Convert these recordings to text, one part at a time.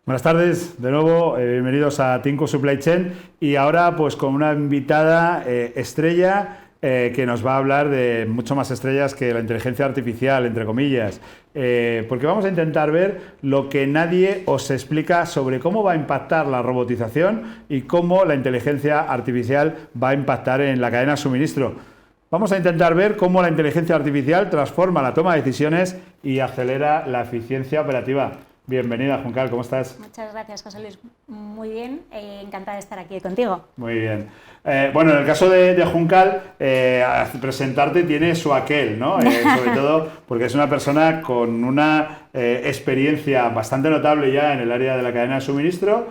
Buenas tardes, de nuevo, bienvenidos a Tinku Supply Chain y ahora pues con una invitada estrella que nos va a hablar de mucho más estrellas que la inteligencia artificial, entre comillas, porque vamos a intentar ver lo que nadie os explica sobre cómo va a impactar la robotización y cómo la inteligencia artificial va a impactar en la cadena de suministro. Vamos a intentar ver cómo la inteligencia artificial transforma la toma de decisiones y acelera la eficiencia operativa. Bienvenida, Juncal, ¿cómo estás? Muchas gracias, José Luis. Muy bien, encantada de estar aquí contigo. Muy bien. Bueno, en el caso de Juncal, presentarte tiene su aquel, ¿no? Sobre todo porque es una persona con una experiencia bastante notable ya en el área de la cadena de suministro,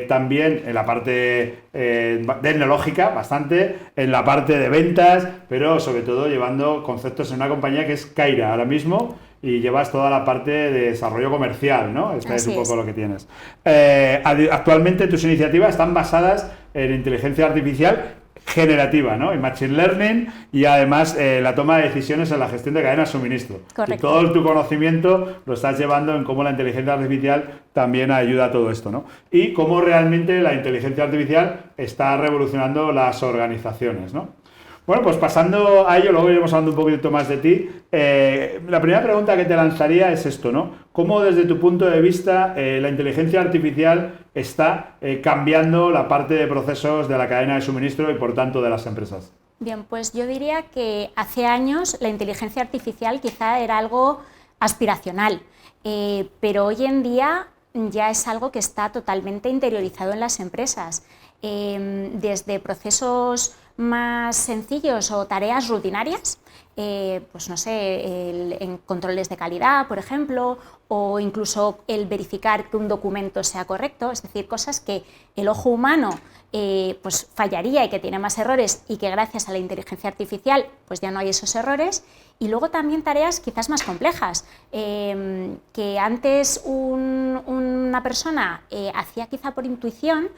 también en la parte tecnológica, bastante, en la parte de ventas, pero sobre todo llevando conceptos en una compañía que es Caira ahora mismo, y llevas toda la parte de desarrollo comercial, ¿no? Esta es un poco lo que tienes. Actualmente tus iniciativas están basadas en inteligencia artificial generativa, ¿no? En Machine Learning y además la toma de decisiones en la gestión de cadenas de suministro. Correcto. Y todo tu conocimiento lo estás llevando en cómo la inteligencia artificial también ayuda a todo esto, ¿no? Y cómo realmente la inteligencia artificial está revolucionando las organizaciones, ¿no? Bueno, pues pasando a ello, luego iremos hablando un poquito más de ti. La primera pregunta que te lanzaría es esto, ¿no? ¿Cómo desde tu punto de vista la inteligencia artificial está cambiando la parte de procesos de la cadena de suministro y por tanto de las empresas? Bien, pues yo diría que hace años la inteligencia artificial quizá era algo aspiracional, pero hoy en día ya es algo que está totalmente interiorizado en las empresas. Desde procesos más sencillos o tareas rutinarias, pues no sé, en controles de calidad, por ejemplo, o incluso el verificar que un documento sea correcto, es decir, cosas que el ojo humano pues fallaría y que tiene más errores y que gracias a la inteligencia artificial pues ya no hay esos errores. Y luego también tareas quizás más complejas, que antes una persona hacía quizá por intuición,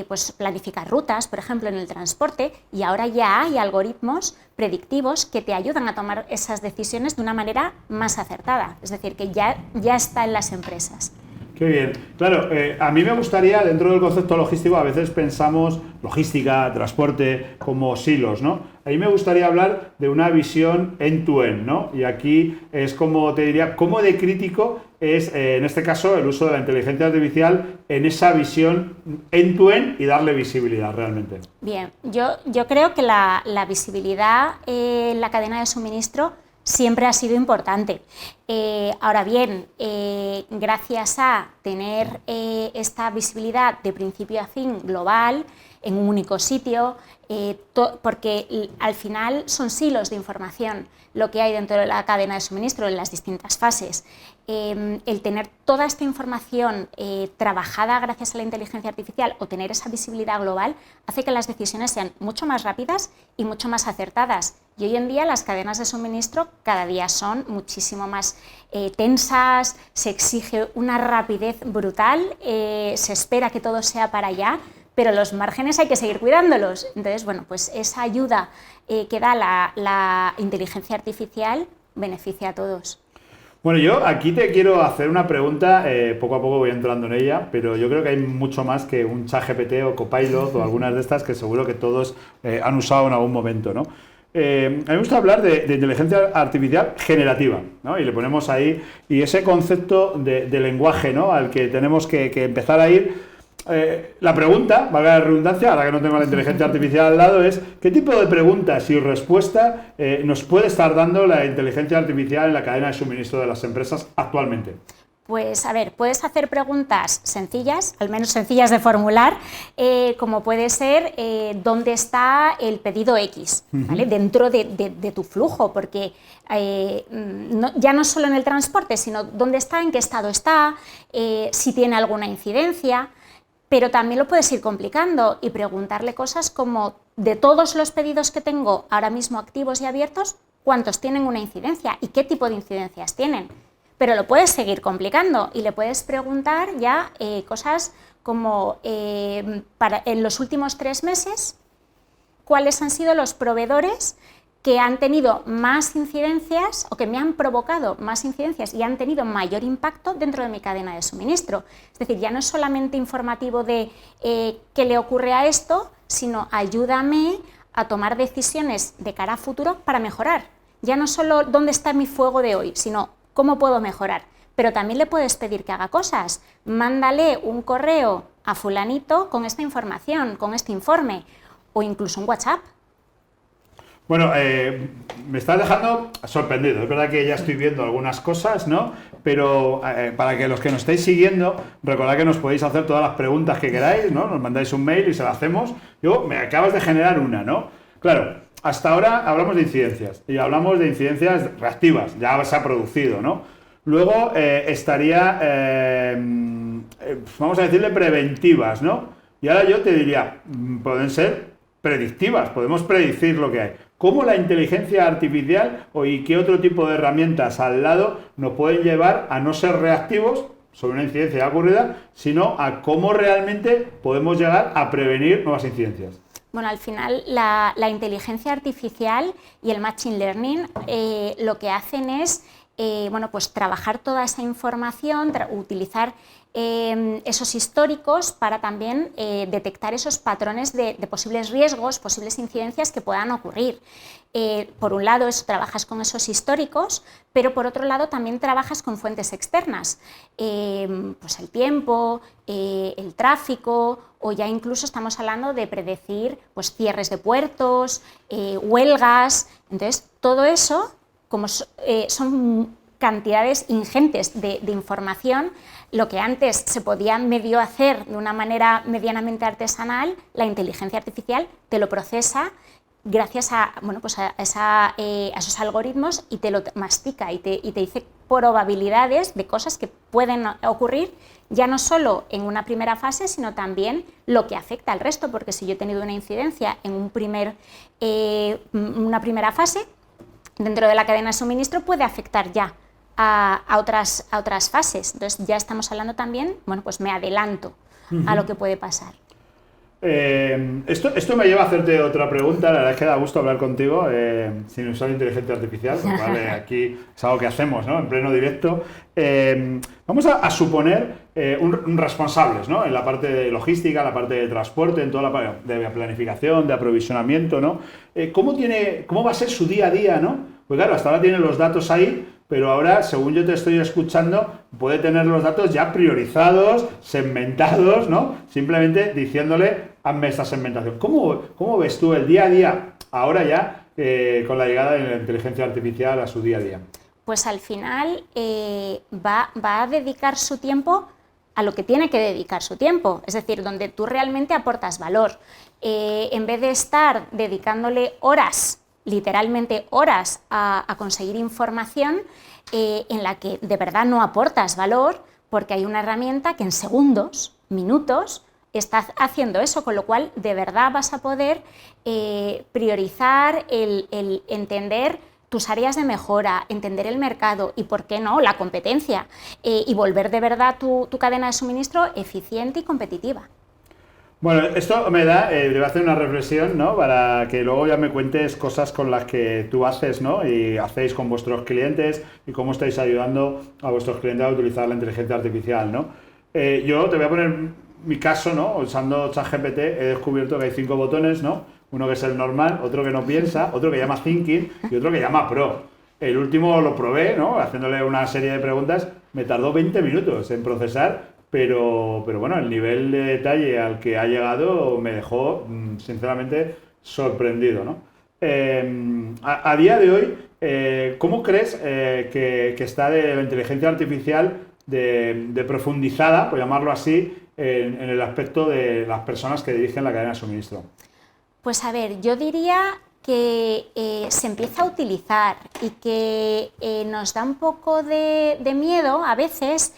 pues planificar rutas, por ejemplo, en el transporte, y ahora ya hay algoritmos predictivos que te ayudan a tomar esas decisiones de una manera más acertada, es decir, que ya está en las empresas. Qué bien. Claro, a mí me gustaría, dentro del concepto logístico, a veces pensamos logística, transporte, como silos, ¿no? A mí me gustaría hablar de una visión end-to-end, ¿no? Y aquí es como, te diría, cómo de crítico es, en este caso, el uso de la inteligencia artificial en esa visión end-to-end y darle visibilidad realmente. Bien, yo creo que la visibilidad en la cadena de suministro siempre ha sido importante. Ahora bien, gracias a tener esta visibilidad de principio a fin global, en un único sitio, porque al final son silos de información lo que hay dentro de la cadena de suministro en las distintas fases. El tener toda esta información trabajada gracias a la inteligencia artificial o tener esa visibilidad global hace que las decisiones sean mucho más rápidas y mucho más acertadas. Y hoy en día las cadenas de suministro cada día son muchísimo más tensas, se exige una rapidez brutal, se espera que todo sea para allá, pero los márgenes hay que seguir cuidándolos. Entonces, bueno, pues esa ayuda que da la inteligencia artificial beneficia a todos. Bueno, yo aquí te quiero hacer una pregunta, poco a poco voy entrando en ella, pero yo creo que hay mucho más que un ChatGPT o Copilot o algunas de estas que seguro que todos han usado en algún momento, ¿no? A mí me gusta hablar de inteligencia artificial generativa, ¿no? Y le ponemos ahí, y ese concepto de lenguaje, ¿no? Al que tenemos que empezar a ir. La pregunta, valga la redundancia, ahora que no tengo la inteligencia artificial al lado, es ¿qué tipo de preguntas y respuesta nos puede estar dando la inteligencia artificial en la cadena de suministro de las empresas actualmente? Pues a ver, puedes hacer preguntas sencillas, al menos sencillas de formular, como puede ser ¿dónde está el pedido X? ¿Vale? Dentro de tu flujo, porque ya no solo en el transporte, sino dónde está, en qué estado está, si tiene alguna incidencia. Pero también lo puedes ir complicando y preguntarle cosas como, de todos los pedidos que tengo ahora mismo activos y abiertos, ¿cuántos tienen una incidencia y qué tipo de incidencias tienen? Pero lo puedes seguir complicando y le puedes preguntar ya cosas como, en los últimos 3 meses, ¿cuáles han sido los proveedores que han tenido más incidencias o que me han provocado más incidencias y han tenido mayor impacto dentro de mi cadena de suministro. Es decir, ya no es solamente informativo de qué le ocurre a esto, sino ayúdame a tomar decisiones de cara a futuro para mejorar. Ya no solo dónde está mi fuego de hoy, sino cómo puedo mejorar. Pero también le puedes pedir que haga cosas. Mándale un correo a fulanito con esta información, con este informe, o incluso un WhatsApp. Bueno, me estás dejando sorprendido. Es verdad que ya estoy viendo algunas cosas, ¿no? Pero para que los que nos estáis siguiendo, recordad que nos podéis hacer todas las preguntas que queráis, ¿no? Nos mandáis un mail y se las hacemos. Me acabas de generar una, ¿no? Claro, hasta ahora hablamos de incidencias y hablamos de incidencias reactivas, ya se ha producido, ¿no? Luego estaría, vamos a decirle, preventivas, ¿no? Y ahora yo te diría, pueden ser predictivas, podemos predecir lo que hay. ¿Cómo la inteligencia artificial y qué otro tipo de herramientas al lado nos pueden llevar a no ser reactivos sobre una incidencia ocurrida, sino a cómo realmente podemos llegar a prevenir nuevas incidencias? Bueno, al final la inteligencia artificial y el machine learning lo que hacen es pues trabajar toda esa información, utilizar esos históricos para también detectar esos patrones de posibles riesgos, posibles incidencias que puedan ocurrir. Por un lado, trabajas con esos históricos, pero por otro lado también trabajas con fuentes externas, pues el tiempo, el tráfico, o ya incluso estamos hablando de predecir pues, cierres de puertos, huelgas. Entonces, todo eso, como son cantidades ingentes de información, lo que antes se podía medio hacer de una manera medianamente artesanal, la inteligencia artificial te lo procesa gracias a esos algoritmos y te lo mastica y te dice probabilidades de cosas que pueden ocurrir ya no solo en una primera fase, sino también lo que afecta al resto, porque si yo he tenido una incidencia en una primera fase, dentro de la cadena de suministro puede afectar ya a otras fases. Entonces ya estamos hablando también, pues me adelanto a lo que puede pasar. Esto me lleva a hacerte otra pregunta. La verdad es que da gusto hablar contigo sin usar inteligencia artificial, porque aquí es algo que hacemos, ¿no? En pleno directo. Vamos a suponer un responsables, ¿no? En la parte de logística, en la parte de transporte, en toda la parte de planificación, de aprovisionamiento, ¿no? ¿Cómo va a ser su día a día, ¿no? Pues claro, hasta ahora tiene los datos ahí, pero ahora, según yo te estoy escuchando, puede tener los datos ya priorizados, segmentados, ¿no? Simplemente diciéndole, hazme esta segmentación. ¿Cómo ves tú el día a día, ahora ya, con la llegada de la inteligencia artificial a su día a día? Pues al final va a dedicar su tiempo a lo que tiene que dedicar su tiempo, es decir, donde tú realmente aportas valor. En vez de estar dedicándole horas, literalmente horas, a conseguir información en la que de verdad no aportas valor, porque hay una herramienta que en segundos, minutos, está haciendo eso, con lo cual de verdad vas a poder priorizar el entender tus áreas de mejora, entender el mercado y, ¿por qué no?, la competencia, y volver de verdad tu cadena de suministro eficiente y competitiva. Bueno, esto me da, le voy a hacer una reflexión, ¿no? Para que luego ya me cuentes cosas con las que tú haces, ¿no? Y hacéis con vuestros clientes y cómo estáis ayudando a vuestros clientes a utilizar la inteligencia artificial, ¿no? Yo te voy a poner mi caso, ¿no? Usando ChatGPT he descubierto que hay 5 botones, ¿no? Uno que es el normal, otro que no piensa, otro que llama Thinking y otro que llama Pro. El último lo probé, ¿no? Haciéndole una serie de preguntas, me tardó 20 minutos en procesar. Pero bueno, el nivel de detalle al que ha llegado me dejó sinceramente sorprendido, ¿no? A día de hoy, ¿cómo crees que está de la inteligencia artificial de profundizada, por llamarlo así, en el aspecto de las personas que dirigen la cadena de suministro? Pues a ver, yo diría que se empieza a utilizar y que nos da un poco de miedo a veces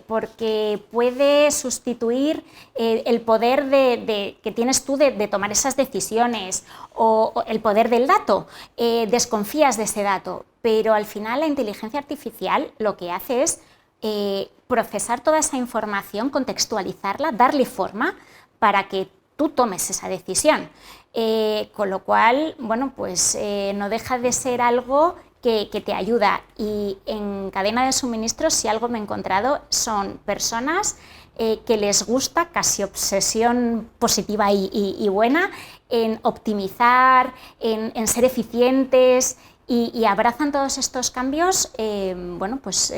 porque puede sustituir el poder que tienes tú de tomar esas decisiones o el poder del dato. Desconfías de ese dato, pero al final la inteligencia artificial lo que hace es procesar toda esa información, contextualizarla, darle forma para que tú tomes esa decisión. Con lo cual, bueno, pues no deja de ser algo que te ayuda. Y en cadena de suministros, si algo me he encontrado, son personas que les gusta, casi obsesión positiva y buena, en optimizar, en ser eficientes, y abrazan todos estos cambios, bueno, pues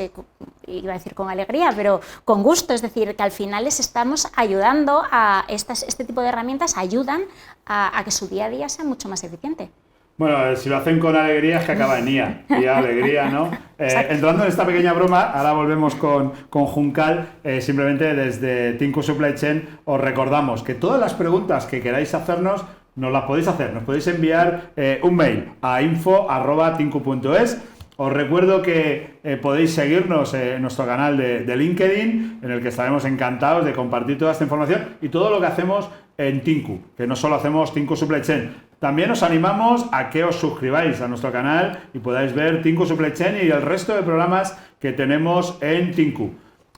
iba a decir con alegría, pero con gusto. Es decir, que al final les estamos ayudando a este tipo de herramientas, ayudan a que su día a día sea mucho más eficiente. Bueno, si lo hacen con alegría es que acaba en IA, y alegría, ¿no? Entrando en esta pequeña broma, ahora volvemos con Juncal. Simplemente desde Tinku Supply Chain os recordamos que todas las preguntas que queráis hacernos nos las podéis hacer, nos podéis enviar un mail a info@tinku.es. Os recuerdo que podéis seguirnos en nuestro canal de LinkedIn, en el que estaremos encantados de compartir toda esta información y todo lo que hacemos en Tinku, que no solo hacemos Tinku Supply Chain. También os animamos a que os suscribáis a nuestro canal y podáis ver Tinku Supply Chain y el resto de programas que tenemos en Tinku.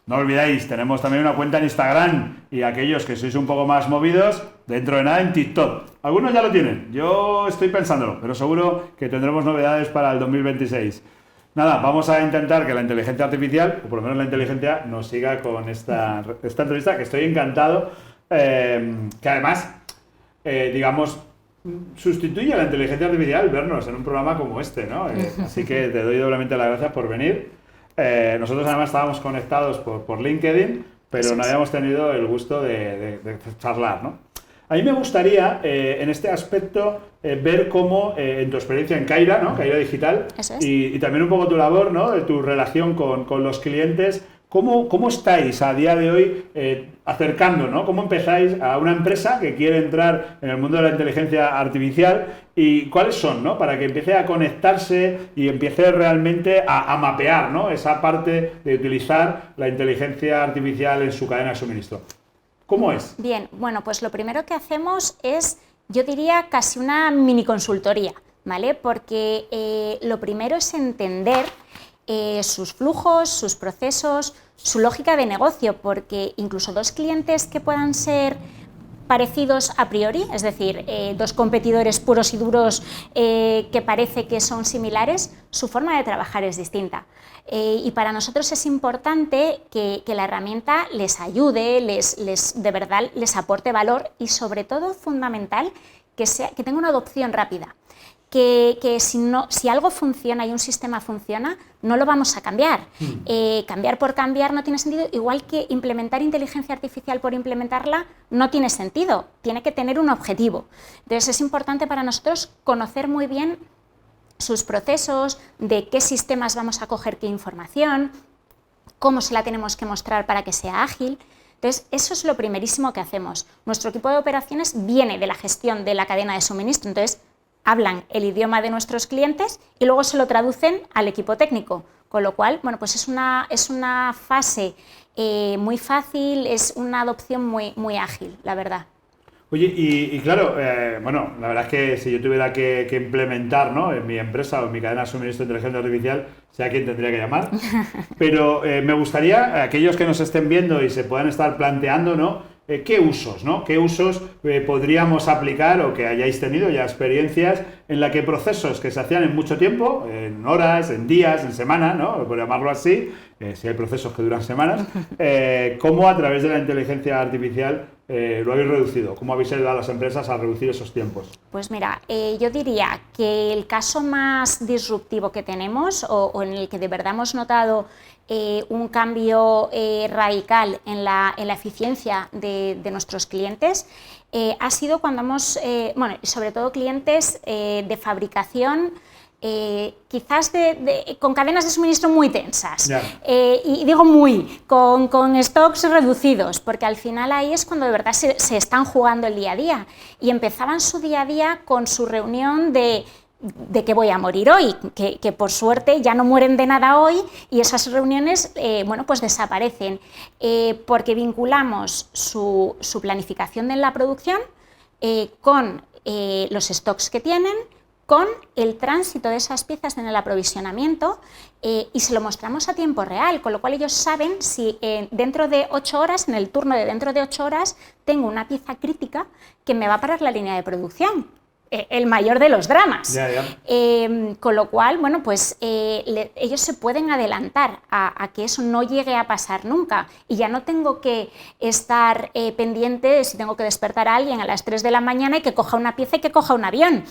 No olvidéis, tenemos también una cuenta en Instagram, y aquellos que sois un poco más movidos, dentro de nada en TikTok. Algunos ya lo tienen, yo estoy pensándolo, pero seguro que tendremos novedades para el 2026. Nada, vamos a intentar que la inteligencia artificial, o por lo menos la inteligencia, nos siga con esta entrevista, que estoy encantado, que además, digamos, sustituye a la inteligencia artificial vernos en un programa como este, ¿no? Así que te doy doblemente las gracias por venir. Nosotros además estábamos conectados por LinkedIn, pero no habíamos tenido el gusto de charlar, ¿no? A mí me gustaría, en este aspecto, ver cómo, en tu experiencia en Caira, ¿no? Caira Digital, y también un poco tu labor, ¿no? De tu relación con los clientes, ¿cómo estáis a día de hoy acercando, ¿no? ¿Cómo empezáis a una empresa que quiere entrar en el mundo de la inteligencia artificial, y cuáles son, ¿no? Para que empiece a conectarse y empiece realmente a mapear, ¿no? Esa parte de utilizar la inteligencia artificial en su cadena de suministro? ¿Cómo es? Bien, bueno, pues lo primero que hacemos es, yo diría, casi una mini consultoría, ¿vale? Porque lo primero es entender sus flujos, sus procesos, su lógica de negocio, porque incluso dos clientes que puedan ser parecidos a priori, es decir, dos competidores puros y duros que parece que son similares, su forma de trabajar es distinta. Y para nosotros es importante que la herramienta les ayude, de verdad les aporte valor, y sobre todo, fundamental, que tenga una adopción rápida. Que si algo funciona y un sistema funciona, no lo vamos a cambiar. Cambiar por cambiar no tiene sentido, igual que implementar inteligencia artificial por implementarla no tiene sentido, tiene que tener un objetivo. Entonces es importante para nosotros conocer muy bien sus procesos, de qué sistemas vamos a coger qué información, cómo se la tenemos que mostrar para que sea ágil. Entonces, eso es lo primerísimo que hacemos. Nuestro equipo de operaciones viene de la gestión de la cadena de suministro, entonces hablan el idioma de nuestros clientes y luego se lo traducen al equipo técnico, con lo cual, bueno, pues es una fase muy fácil, es una adopción muy ágil, la verdad. Oye, y claro, bueno, la verdad es que si yo tuviera que implementar, ¿no? En mi empresa o en mi cadena de suministro de inteligencia artificial, sé a quién tendría que llamar, pero me gustaría, aquellos que nos estén viendo y se puedan estar planteando, ¿no? ¿Qué usos, ¿no? ¿Qué usos podríamos aplicar, o que hayáis tenido ya experiencias en la que procesos que se hacían en mucho tiempo, en horas, en días, en semanas, ¿no? Por llamarlo así, si hay procesos que duran semanas, cómo a través de la inteligencia artificial lo habéis reducido? ¿Cómo habéis ayudado a las empresas a reducir esos tiempos? Pues mira, yo diría que el caso más disruptivo que tenemos, o en el que de verdad hemos notado un cambio radical en la eficiencia de nuestros clientes, ha sido cuando hemos, bueno, sobre todo clientes de fabricación, quizás con cadenas de suministro muy tensas, y digo con stocks reducidos, porque al final ahí es cuando de verdad se están jugando el día a día, y empezaban su día a día con su reunión de que voy a morir hoy, que por suerte ya no mueren de nada hoy, y esas reuniones bueno, pues desaparecen, porque vinculamos su planificación de la producción con los stocks que tienen, con el tránsito de esas piezas en el aprovisionamiento y se lo mostramos a tiempo real, con lo cual ellos saben si dentro de 8 horas, en el turno de dentro de 8 horas, tengo una pieza crítica que me va a parar la línea de producción. El mayor de los dramas. Con lo cual, bueno, pues ellos se pueden adelantar a que eso no llegue a pasar nunca y ya no tengo que estar pendiente de si tengo que despertar a alguien a las 3 de la mañana y que coja una pieza y que coja un avión,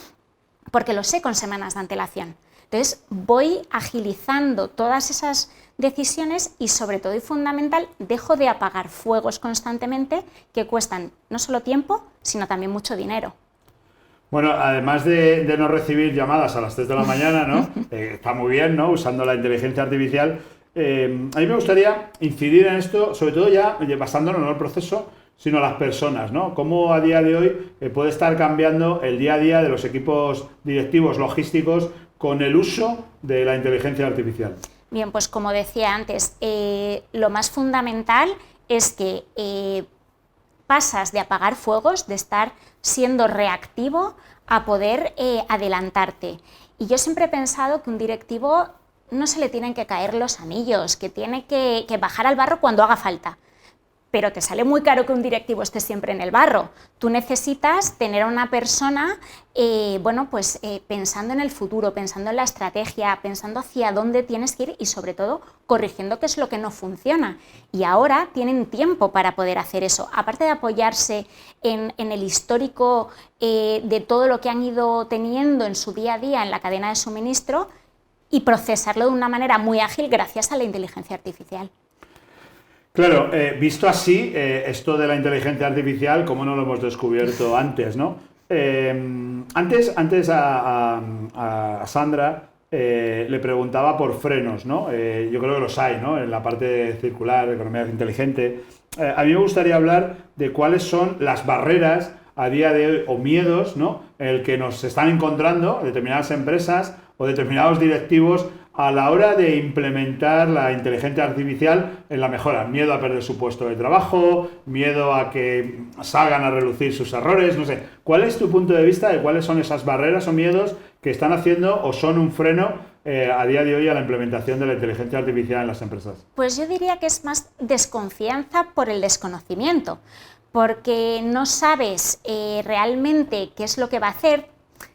porque lo sé con semanas de antelación. Entonces voy agilizando todas esas decisiones y, sobre todo y fundamental, dejo de apagar fuegos constantemente que cuestan no solo tiempo, sino también mucho dinero. Bueno, además de no recibir llamadas a las 3 de la mañana, ¿no? Está muy bien, ¿no? Usando la inteligencia artificial. A mí me gustaría incidir en esto, sobre todo ya basándonos no en el proceso, sino las personas, ¿no? Cómo a día de hoy puede estar cambiando el día a día de los equipos directivos logísticos con el uso de la inteligencia artificial. Bien, pues como decía antes, lo más fundamental es que pasas de apagar fuegos, de estar siendo reactivo, a poder adelantarte. Y yo siempre he pensado que un directivo no se le tienen que caer los anillos, que tiene que bajar al barro cuando haga falta. Pero te sale muy caro que un directivo esté siempre en el barro. Tú necesitas tener a una persona pensando en el futuro, pensando en la estrategia, pensando hacia dónde tienes que ir y, sobre todo, corrigiendo qué es lo que no funciona. Y ahora tienen tiempo para poder hacer eso. Aparte de apoyarse en el histórico de todo lo que han ido teniendo en su día a día en la cadena de suministro y procesarlo de una manera muy ágil gracias a la inteligencia artificial. Claro, visto así, esto de la inteligencia artificial, ¿cómo no lo hemos descubierto antes, no? Antes a Sandra le preguntaba por frenos, ¿no? Yo creo que los hay, ¿no? En la parte circular, economía inteligente. A mí me gustaría hablar de cuáles son las barreras a día de hoy o miedos, ¿no? En el que nos están encontrando determinadas empresas o determinados directivos a la hora de implementar la inteligencia artificial en la mejora. Miedo a perder su puesto de trabajo, miedo a que salgan a relucir sus errores, no sé. ¿Cuál es tu punto de vista de cuáles son esas barreras o miedos que están haciendo o son un freno a día de hoy a la implementación de la inteligencia artificial en las empresas? Pues yo diría que es más desconfianza por el desconocimiento, porque no sabes realmente qué es lo que va a hacer,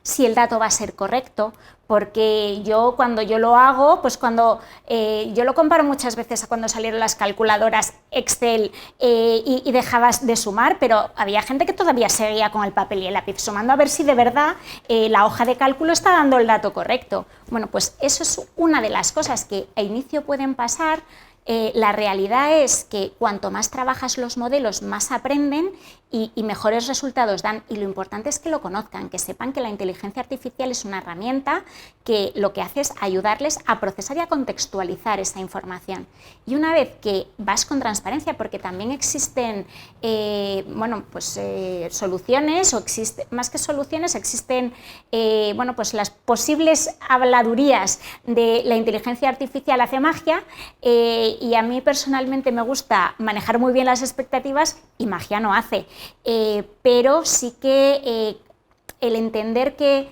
si el dato va a ser correcto, porque cuando yo lo hago, pues yo lo comparo muchas veces a cuando salieron las calculadoras Excel y dejabas de sumar, pero había gente que todavía seguía con el papel y el lápiz sumando a ver si de verdad la hoja de cálculo está dando el dato correcto. Bueno, pues eso es una de las cosas que a inicio pueden pasar. La realidad es que cuanto más trabajas los modelos, más aprenden y mejores resultados dan. Y lo importante es que lo conozcan, que sepan que la inteligencia artificial es una herramienta que lo que hace es ayudarles a procesar y a contextualizar esa información. Y una vez que vas con transparencia, porque también existen soluciones, más que soluciones, existen las posibles habladurías de la inteligencia artificial hace magia. Y a mí personalmente me gusta manejar muy bien las expectativas y magia no hace, pero sí que el entender que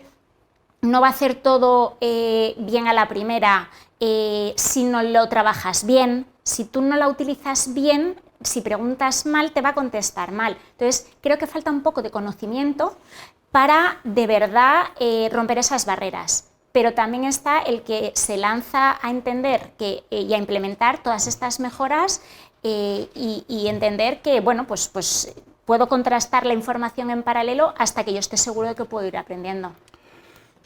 no va a hacer todo bien a la primera si no lo trabajas bien, si tú no la utilizas bien, si preguntas mal te va a contestar mal. Entonces creo que falta un poco de conocimiento para de verdad romper esas barreras. Pero también está el que se lanza a entender y a implementar todas estas mejoras y entender que, pues puedo contrastar la información en paralelo hasta que yo esté seguro de que puedo ir aprendiendo.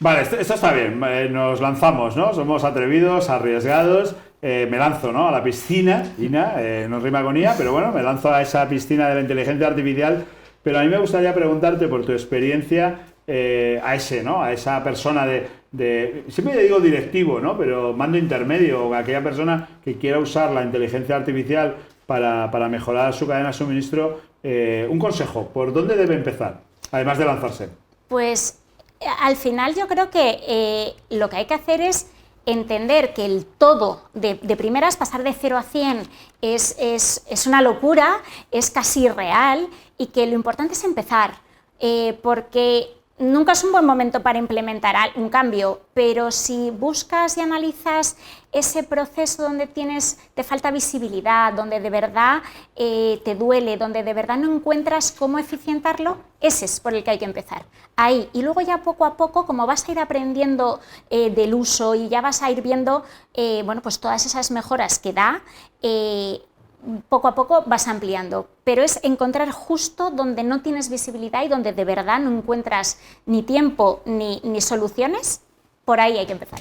Vale, esto está bien, nos lanzamos, ¿no? Somos atrevidos, arriesgados, me lanzo, ¿no? A la piscina, no rima con IA, pero bueno, me lanzo a esa piscina de la inteligencia artificial, pero a mí me gustaría preguntarte por tu experiencia a esa persona siempre digo directivo, ¿no? Pero mando intermedio, o aquella persona que quiera usar la inteligencia artificial para mejorar su cadena de suministro, un consejo, ¿por dónde debe empezar? Además de lanzarse. Pues al final yo creo que lo que hay que hacer es entender que el todo, de primeras pasar de 0 a 100 es una locura, es casi irreal y que lo importante es empezar, porque nunca es un buen momento para implementar un cambio, pero si buscas y analizas ese proceso donde te falta visibilidad, donde de verdad te duele, donde de verdad no encuentras cómo eficientarlo, ese es por el que hay que empezar. Ahí, y luego ya poco a poco, como vas a ir aprendiendo del uso y ya vas a ir viendo bueno, pues todas esas mejoras que da, poco a poco vas ampliando, pero es encontrar justo donde no tienes visibilidad y donde de verdad no encuentras ni tiempo ni soluciones, por ahí hay que empezar.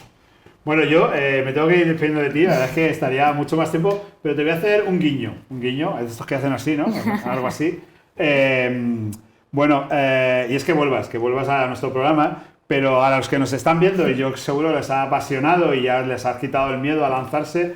Bueno, yo me tengo que ir despidiendo de ti, la verdad es que estaría mucho más tiempo, pero te voy a hacer un guiño, estos que hacen así, ¿no? Algo así. Bueno, y es que vuelvas a nuestro programa, pero a los que nos están viendo, y yo seguro les ha apasionado y ya les ha quitado el miedo a lanzarse,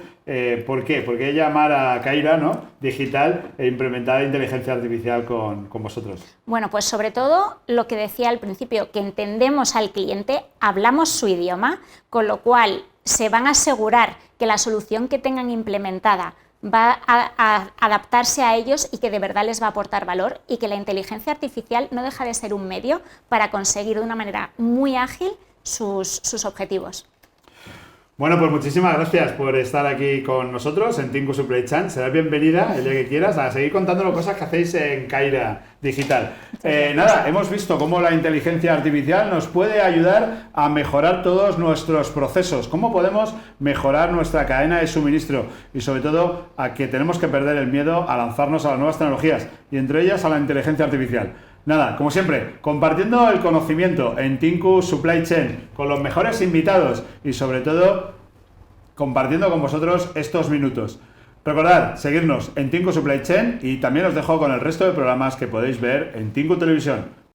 ¿por qué? ¿Por qué llamar a Kaira, ¿no? Digital e implementar inteligencia artificial con vosotros? Bueno, pues sobre todo lo que decía al principio, que entendemos al cliente, hablamos su idioma, con lo cual se van a asegurar que la solución que tengan implementada va a adaptarse a ellos y que de verdad les va a aportar valor, y que la inteligencia artificial no deja de ser un medio para conseguir de una manera muy ágil sus objetivos. Bueno, pues muchísimas gracias por estar aquí con nosotros en Tinku Supply Chain. Serás bienvenida el día que quieras a seguir contándonos cosas que hacéis en Kaira Digital. Nada, hemos visto cómo la inteligencia artificial nos puede ayudar a mejorar todos nuestros procesos, cómo podemos mejorar nuestra cadena de suministro y sobre todo a que tenemos que perder el miedo a lanzarnos a las nuevas tecnologías y entre ellas a la inteligencia artificial. Nada, como siempre, compartiendo el conocimiento en Tinku Supply Chain con los mejores invitados y sobre todo compartiendo con vosotros estos minutos. Recordad seguirnos en Tinku Supply Chain y también os dejo con el resto de programas que podéis ver en Tinku Televisión.